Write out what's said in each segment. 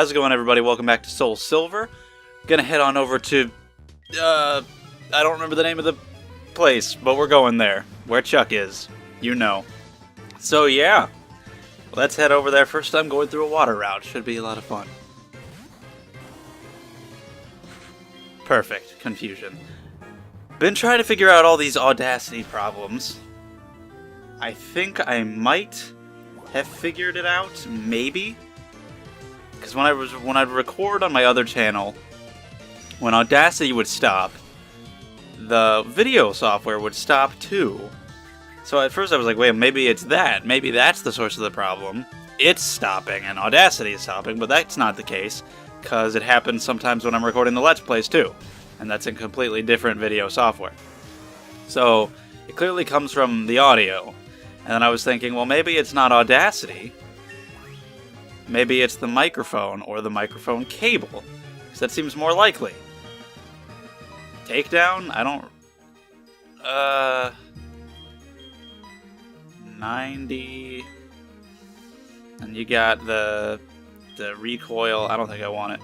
How's it going, everybody? Welcome back to SoulSilver. Gonna head on over to, I don't remember the name of the place, but we're going there. Where Chuck is. You know. So, yeah. Let's head over there. First time going through a water route. Should be a lot of fun. Perfect. Confusion. Been trying to figure out all these Audacity problems. I think I might have figured it out, maybe. Because when I'd record on my other channel, when Audacity would stop, the video software would stop too. So at first I was like, wait, maybe it's that. Maybe that's the source of the problem. It's stopping and Audacity is stopping, but that's not the case, because it happens sometimes when I'm recording the Let's Plays too. And that's in completely different video software. So it clearly comes from the audio. And then I was thinking, well, maybe it's not Audacity. Maybe it's the microphone or the microphone cable. Because that seems more likely. Takedown? I don't... 90... And you got the recoil. I don't think I want it.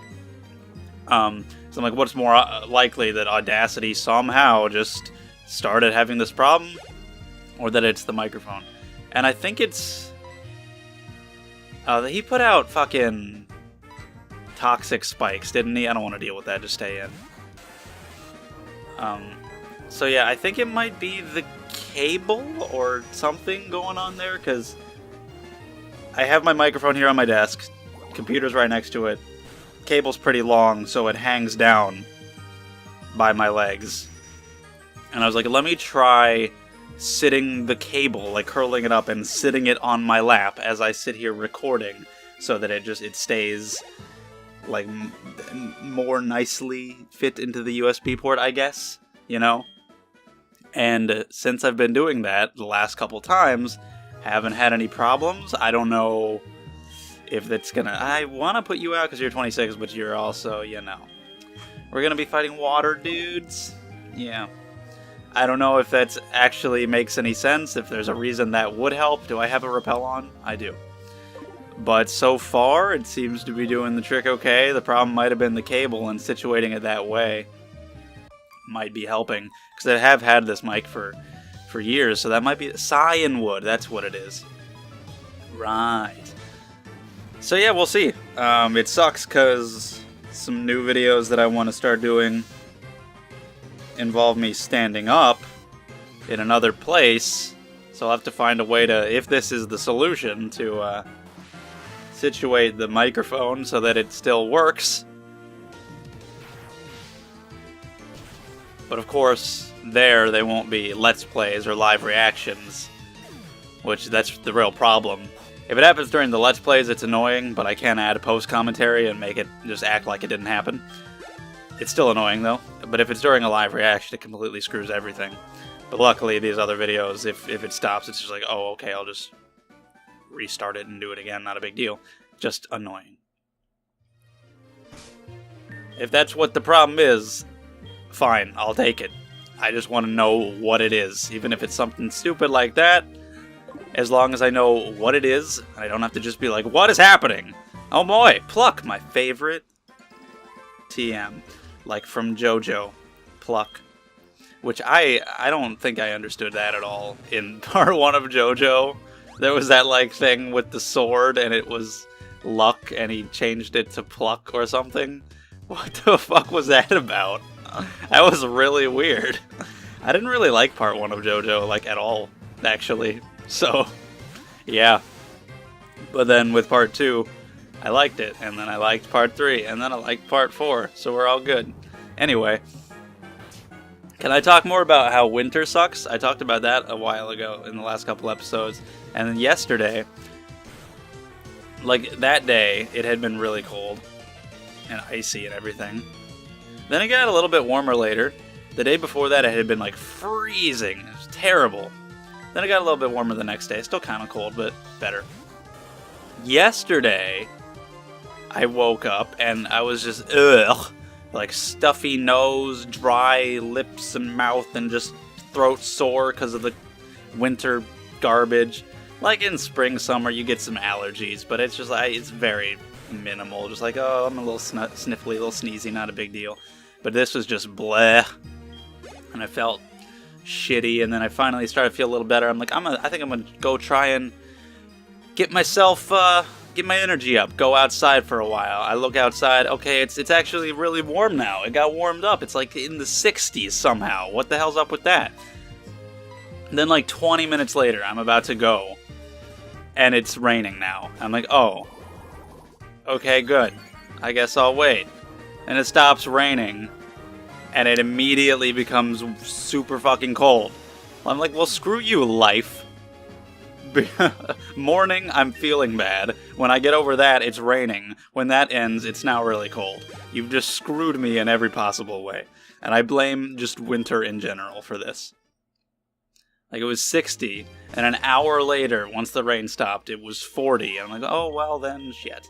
So I'm like, what's more likely, that Audacity somehow just started having this problem? Or that it's the microphone? And I think it's... he put out fucking toxic spikes, didn't he? I don't want to deal with that, just stay in. So yeah, I think it might be the cable or something going on there, because I have my microphone here on my desk, computer's right next to it, cable's pretty long, so it hangs down by my legs. And I was like, let me try sitting the cable, like curling it up and sitting it on my lap as I sit here recording, so that it stays like more nicely fit into the USB port, I guess, you know? And since I've been doing that the last couple times, haven't had any problems. I don't know if that's gonna... I want to put you out because you're 26, but you're also, you know... We're gonna be fighting water dudes. Yeah. I don't know if that actually makes any sense, if there's a reason that would help. Do I have a rappel on? I do. But so far, it seems to be doing the trick okay. The problem might have been the cable, and situating it that way might be helping. Because I have had this mic for years, so that might be cyanwood. That's what it is. Right. So yeah, we'll see. It sucks because some new videos that I want to start doing involve me standing up in another place, so I'll have to find a way to, if this is the solution, to situate the microphone so that it still works. But of course, they won't be Let's Plays or live reactions, which that's the real problem. If it happens during the Let's Plays, it's annoying, but I can add a post-commentary and make it just act like it didn't happen. It's still annoying, though. But if it's during a live reaction, it completely screws everything. But luckily, these other videos, if it stops, it's just like, oh, okay, I'll just restart it and do it again. Not a big deal. Just annoying. If that's what the problem is, fine, I'll take it. I just want to know what it is. Even if it's something stupid like that, as long as I know what it is, I don't have to just be like, what is happening? Oh boy, Pluck, my favorite TM. Like from JoJo, Pluck. Which I don't think I understood that at all. In part 1 of JoJo, there was that like thing with the sword, and it was luck, and he changed it to pluck or something. What the fuck was that about? That was really weird. I didn't really like part 1 of JoJo, like, at all, actually. So, yeah. But then with part 2, I liked it, and then I liked part 3, and then I liked part 4, so we're all good. Anyway, can I talk more about how winter sucks? I talked about that a while ago in the last couple episodes, and then yesterday, like, that day, it had been really cold, and icy and everything. Then it got a little bit warmer later. The day before that, it had been, like, freezing. It was terrible. Then it got a little bit warmer the next day. Still kind of cold, but better. Yesterday, I woke up, and I was just, ugh. Like, stuffy nose, dry lips and mouth, and just throat sore because of the winter garbage. Like in spring, summer, you get some allergies, but it's just like, it's very minimal. Just like, oh, I'm a little sniffly, a little sneezy, not a big deal. But this was just bleh. And I felt shitty, and then I finally started to feel a little better. I'm like, I think I'm gonna go try and get myself, get my energy up. Go outside for a while. I look outside. Okay, it's actually really warm now. It got warmed up. It's like in the 60s somehow. What the hell's up with that? And then like 20 minutes later, I'm about to go, and it's raining now. I'm like, oh, okay, good. I guess I'll wait. And it stops raining, and it immediately becomes super fucking cold. I'm like, well, screw you, life. Morning, I'm feeling bad. When I get over that, it's raining. When that ends, it's now really cold. You've just screwed me in every possible way. And I blame just winter in general for this. Like, it was 60, and an hour later, once the rain stopped, it was 40. I'm like, oh, well, then, shit.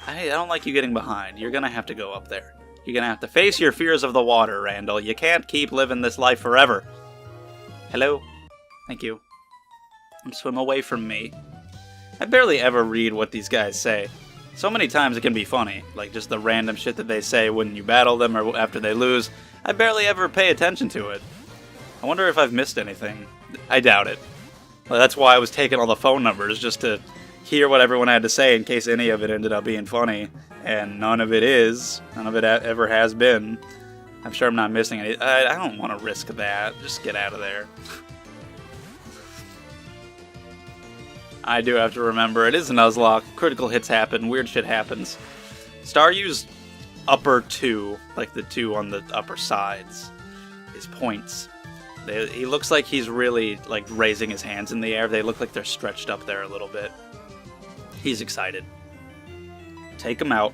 I don't like you getting behind. You're gonna have to go up there. You're gonna have to face your fears of the water, Randall. You can't keep living this life forever. Hello? Thank you. Swim away from me. I barely ever read what these guys say. So many times it can be funny, like just the random shit that they say when you battle them or after they lose. I barely ever pay attention to it. I wonder if I've missed anything. I doubt it. Well, that's why I was taking all the phone numbers, just to hear what everyone had to say in case any of it ended up being funny. And none of it is. None of it ever has been. I'm sure I'm not missing any. I don't want to risk that. Just get out of there. I do have to remember, it is a Nuzlocke. Critical hits happen. Weird shit happens. Staryu's upper two, like the two on the upper sides, his points. He looks like he's really like raising his hands in the air. They look like they're stretched up there a little bit. He's excited. Take him out.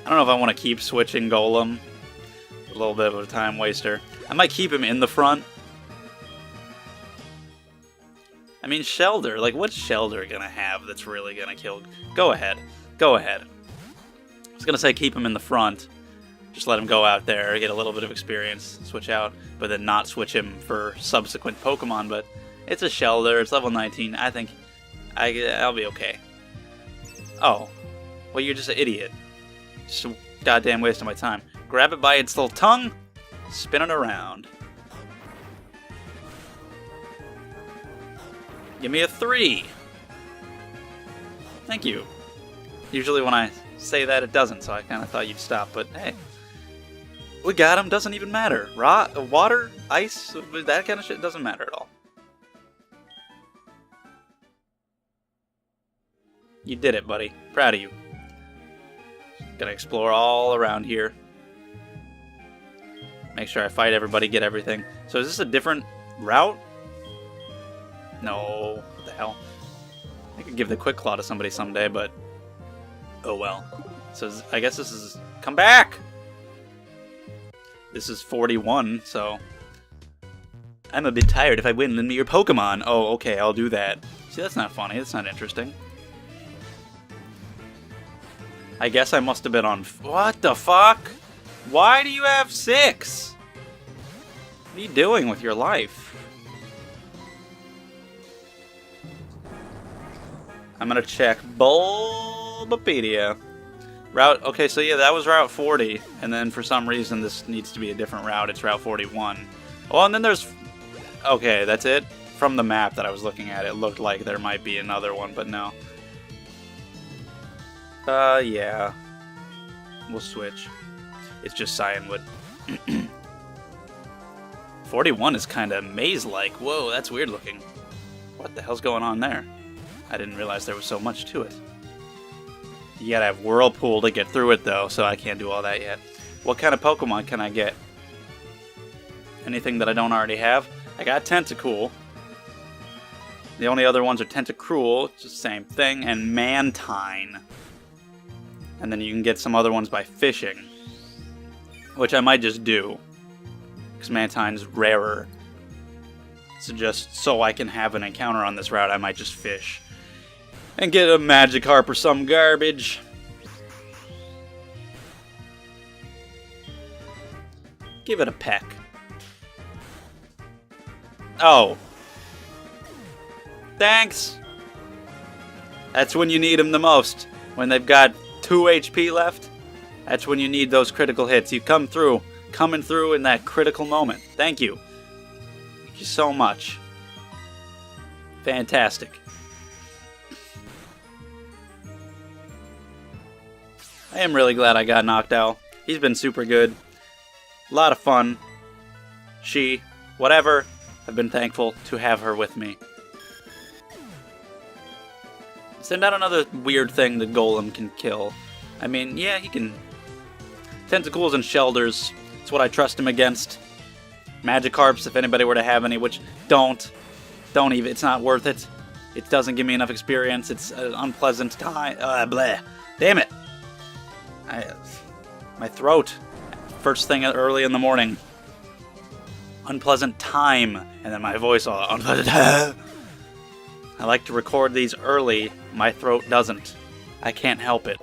I don't know if I want to keep switching Golem. A little bit of a time waster. I might keep him in the front. I mean, Shelder. Like, what's Shelder gonna have that's really gonna kill? Go ahead. Go ahead. I was gonna say keep him in the front. Just let him go out there, get a little bit of experience, switch out, but then not switch him for subsequent Pokemon. But it's a Shelder. It's level 19. I think I'll be okay. Oh. Well, you're just an idiot. Just a goddamn waste of my time. Grab it by its little tongue, spin it around. Give me a 3. Thank you. Usually when I say that, it doesn't, so I kind of thought you'd stop, but hey. We got him, doesn't even matter. Water, ice, that kind of shit doesn't matter at all. You did it, buddy. Proud of you. Gotta explore all around here. Make sure I fight everybody, get everything. So is this a different route? No. What the hell? I could give the Quick Claw to somebody someday, but... oh well. So I guess this is... come back! This is 41, so... I'm a bit tired. If I win, lend me your Pokemon. Oh, okay, I'll do that. See, that's not funny. That's not interesting. I guess I must have been on... what the fuck? Why do you have 6? What are you doing with your life? I'm gonna check Bulbapedia. Route... okay, so yeah, that was Route 40. And then for some reason this needs to be a different route. It's Route 41. Oh, and then there's... okay, that's it? From the map that I was looking at, it looked like there might be another one, but no. Yeah. We'll switch. It's just Cyanwood. 41 is kind of maze-like. Whoa, that's weird looking. What the hell's going on there? I didn't realize there was so much to it. You gotta have Whirlpool to get through it, though, so I can't do all that yet. What kind of Pokemon can I get? Anything that I don't already have? I got Tentacool. The only other ones are Tentacruel, it's the same thing, and Mantine. And then you can get some other ones by fishing. Which I might just do. Because Mantine's rarer. So just so I can have an encounter on this route, I might just fish. And get a Magikarp or some garbage. Give it a peck. Oh. Thanks! That's when you need them the most. When they've got 2 HP left, that's when you need those critical hits. You coming through in that critical moment. Thank you. Thank you so much. Fantastic. I am really glad I got Noctowl. He's been super good. A lot of fun. She, whatever, I've been thankful to have her with me. Send out another weird thing the Golem can kill. I mean, yeah, he can... Tentacles and Shelders, it's what I trust him against. Magikarps, if anybody were to have any, which don't even, it's not worth it. It doesn't give me enough experience, it's an unpleasant time, bleh. Damn it! My throat, first thing early in the morning. Unpleasant time, and then my voice all unpleasant. I like to record these early, my throat doesn't. I can't help it.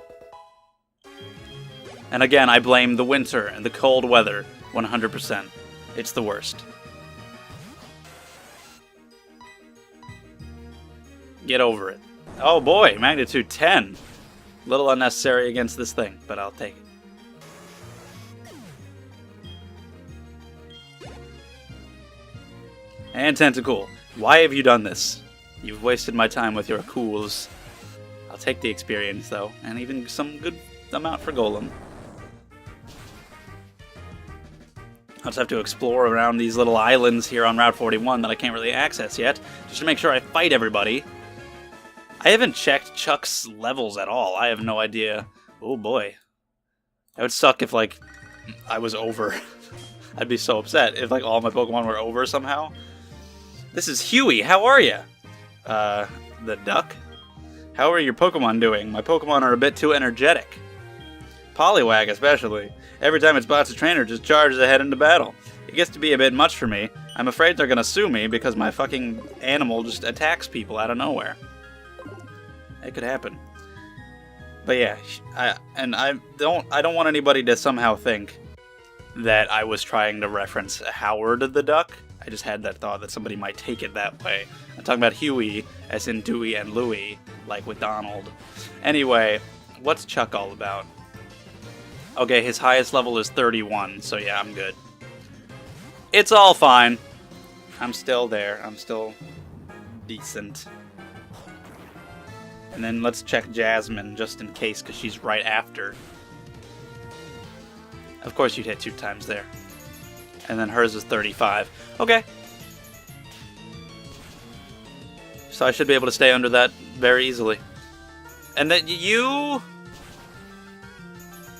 And again, I blame the winter and the cold weather 100%. It's the worst. Get over it. Oh boy, magnitude 10. A little unnecessary against this thing, but I'll take it. And Tentacool, why have you done this? You've wasted my time with your cools. I'll take the experience though, and even some good amount for Golem. I'll just have to explore around these little islands here on Route 41 that I can't really access yet, just to make sure I fight everybody. I haven't checked Chuck's levels at all. I have no idea. Oh boy. That would suck if, like, I was over. I'd be so upset if, like, all my Pokemon were over somehow. This is Huey. How are you? The duck? How are your Pokemon doing? My Pokemon are a bit too energetic. Poliwag, especially. Every time it spots a trainer, just charges ahead into battle. It gets to be a bit much for me. I'm afraid they're gonna sue me because my fucking animal just attacks people out of nowhere. It could happen. But yeah, I don't want anybody to somehow think that I was trying to reference Howard the Duck. I just had that thought that somebody might take it that way. I'm talking about Huey, as in Dewey and Louie, like with Donald. Anyway, what's Chuck all about? Okay, his highest level is 31, so yeah, I'm good. It's all fine. I'm still there. I'm still decent. And then let's check Jasmine, just in case, because she's right after. Of course you'd hit 2 times there. And then hers is 35. Okay. So I should be able to stay under that very easily. And then you...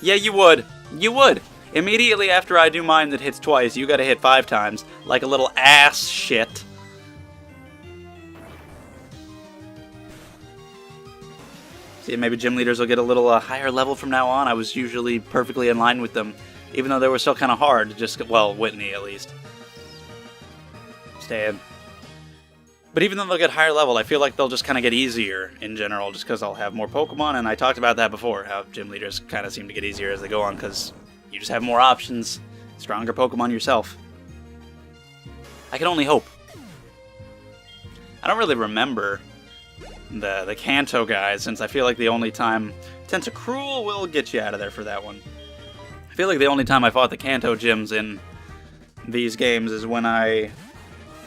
Yeah, you would. You would. Immediately after I do mine that hits twice, you gotta hit 5 times. Like a little ass shit. See, maybe gym leaders will get a little higher level from now on. I was usually perfectly in line with them. Even though they were still kind of hard. Just, well, Whitney at least. Stan. But even though they'll get higher level, I feel like they'll just kind of get easier in general, just because I'll have more Pokemon, and I talked about that before, how gym leaders kind of seem to get easier as they go on, because you just have more options, stronger Pokemon yourself. I can only hope. I don't really remember the Kanto guys, since I feel like the only time... Tentacruel will get you out of there for that one. I feel like the only time I fought the Kanto gyms in these games is when I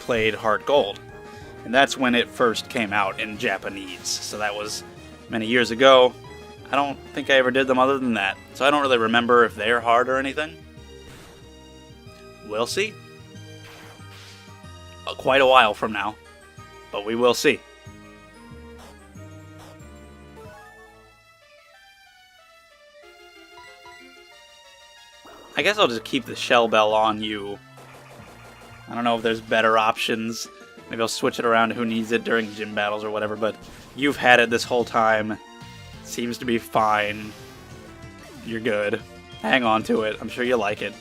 played Heart Gold. And that's when it first came out in Japanese. So that was many years ago. I don't think I ever did them other than that. So I don't really remember if they're hard or anything. We'll see. Quite a while from now. But we will see. I guess I'll just keep the Shell Bell on you. I don't know if there's better options. Maybe I'll switch it around to who needs it during gym battles or whatever, but you've had it this whole time. Seems to be fine. You're good. Hang on to it. I'm sure you like it.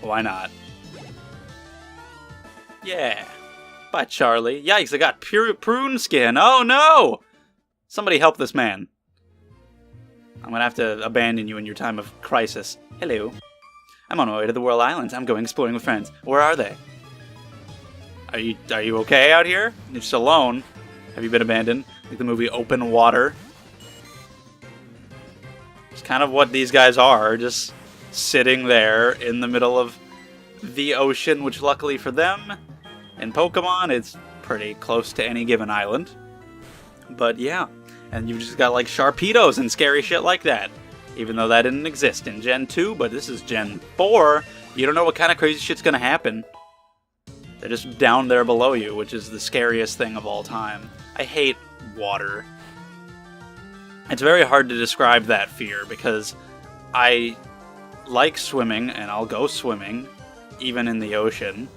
Why not? Yeah. Bye, Charlie. Yikes, I got prune skin. Oh, no! Somebody help this man. I'm gonna have to abandon you in your time of crisis. Hello. I'm on my way to the Whirl Islands. I'm going exploring with friends. Where are they? Are you okay out here? You're just alone. Have you been abandoned? Like the movie Open Water. It's kind of what these guys are, just sitting there in the middle of the ocean, which luckily for them, in Pokemon, it's pretty close to any given island. But yeah, and you've just got like Sharpedos and scary shit like that. Even though that didn't exist in Gen 2, but this is Gen 4, you don't know what kind of crazy shit's gonna happen. They're just down there below you, which is the scariest thing of all time. I hate water. It's very hard to describe that fear, because I like swimming, and I'll go swimming, even in the ocean,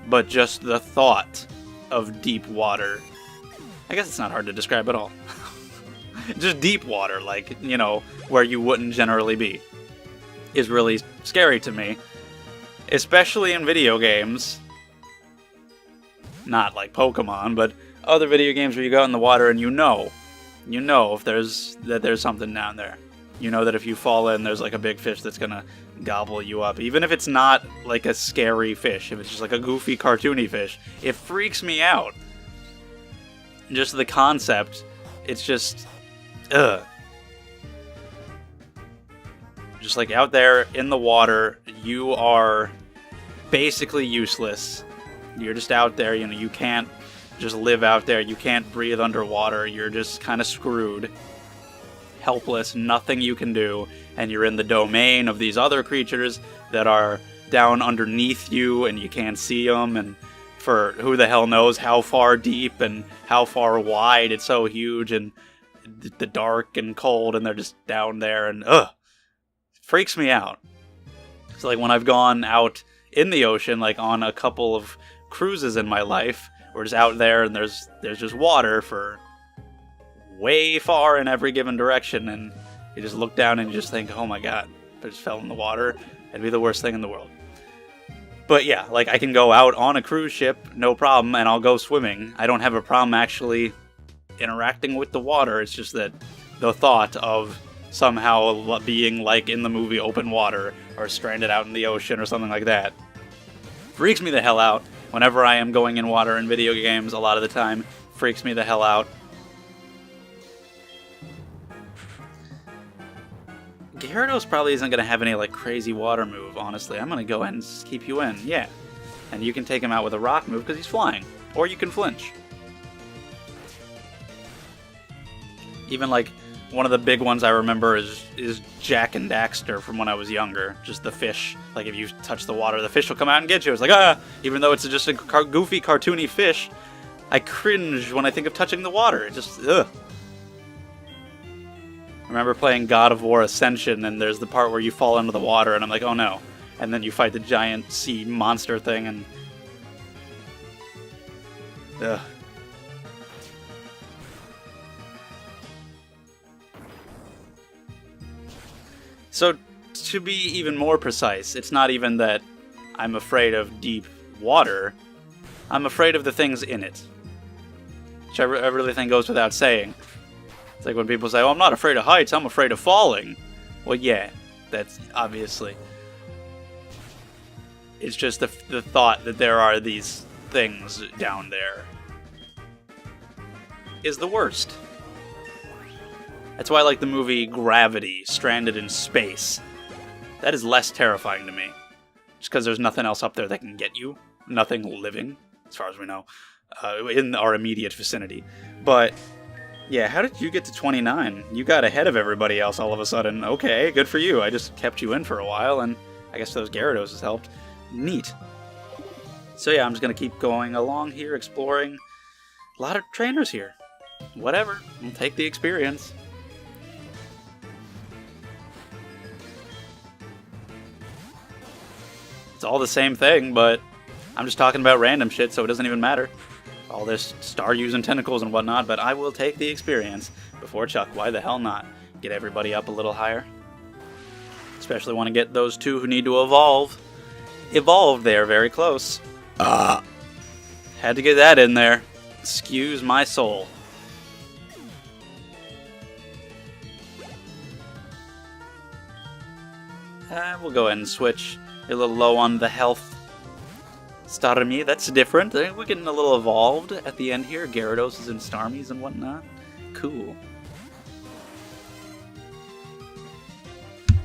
but just the thought of deep water, I guess it's not hard to describe at all. Just deep water, like, you know, where you wouldn't generally be, is really scary to me. Especially in video games. Not like Pokemon, but other video games where you go out in the water and you know if there's something down there. You know that if you fall in, there's like a big fish that's gonna gobble you up. Even if it's not like a scary fish, if it's just like a goofy, cartoony fish, it freaks me out. Just the concept, it's just, ugh. Just like out there in the water, you are basically useless. You're just out there, you know, you can't just live out there. You can't breathe underwater. You're just kind of screwed. Helpless, nothing you can do. And you're in the domain of these other creatures that are down underneath you and you can't see them. And for who the hell knows how far deep and how far wide, it's so huge and the dark and cold, and they're just down there, and freaks me out. It's like when I've gone out in the ocean, like on a couple of cruises in my life, we're just out there and there's just water for way far in every given direction, and you just look down and you just think, oh my god, if I just fell in the water, it'd be the worst thing in the world. But yeah, like I can go out on a cruise ship, no problem, and I'll go swimming. I don't have a problem actually interacting with the water. It's just that the thought of somehow being like in the movie Open Water or stranded out in the ocean or something like that freaks me the hell out. Whenever I am going in water in video games, a lot of the time, freaks me the hell out. Gyarados probably isn't going to have any like crazy water move, honestly. I'm going to go ahead and keep you in, yeah. And you can take him out with a rock move because he's flying. Or you can flinch. Even like one of the big ones I remember is Jack and Daxter from when I was younger. Just the fish. Like if you touch the water, the fish will come out and get you. It's like, ah! Even though it's just a goofy, cartoony fish, I cringe when I think of touching the water. It just, ugh. I remember playing God of War Ascension, and there's the part where you fall into the water, and I'm like, oh no. And then you fight the giant sea monster thing, and... ugh. So, to be even more precise, it's not even that I'm afraid of deep water. I'm afraid of the things in it. Which I really think goes without saying. It's like when people say, oh, I'm not afraid of heights, I'm afraid of falling. Well, yeah, that's obviously. It's just the thought that there are these things down there is the worst. That's why I like the movie Gravity, Stranded in Space. That is less terrifying to me. Just because there's nothing else up there that can get you. Nothing living, as far as we know, in our immediate vicinity. But, yeah, how did you get to 29? You got ahead of everybody else all of a sudden. Okay, good for you. I just kept you in for a while, and I guess those Gyarados has helped. Neat. So yeah, I'm just going to keep going along here, exploring. A lot of trainers here. Whatever. We'll take the experience. It's all the same thing, but I'm just talking about random shit, so it doesn't even matter. All this star-using tentacles and whatnot, but I will take the experience before Chuck. Why the hell not? Get everybody up a little higher. Especially want to get those two who need to evolve. Evolve there, very close. Had to get that in there. Excuse my soul. We'll go ahead and switch. A little low on the health. Starmie, that's different. We're getting a little evolved at the end here. Gyarados is in Starmies and whatnot. Cool.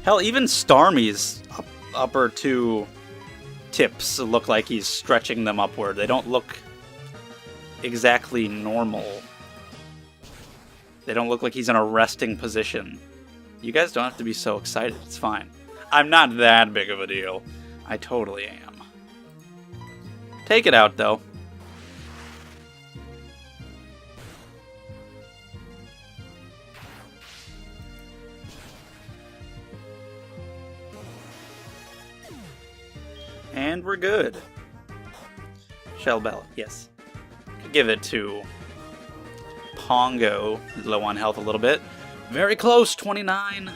Hell, even Starmie's upper two tips look like he's stretching them upward. They don't look exactly normal. They don't look like he's in a resting position. You guys don't have to be so excited. It's fine. I'm not that big of a deal. I totally am. Take it out, though. And we're good. Shell Bell, yes. Could give it to Pongo. He's low on health a little bit. Very close, 29.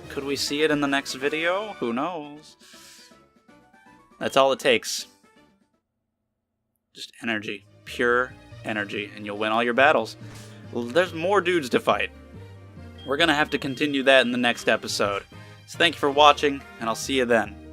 Could we see it in the next video? Who knows? That's all it takes. Just energy. Pure energy. And you'll win all your battles. There's more dudes to fight. We're going to have to continue that in the next episode. So thank you for watching, and I'll see you then.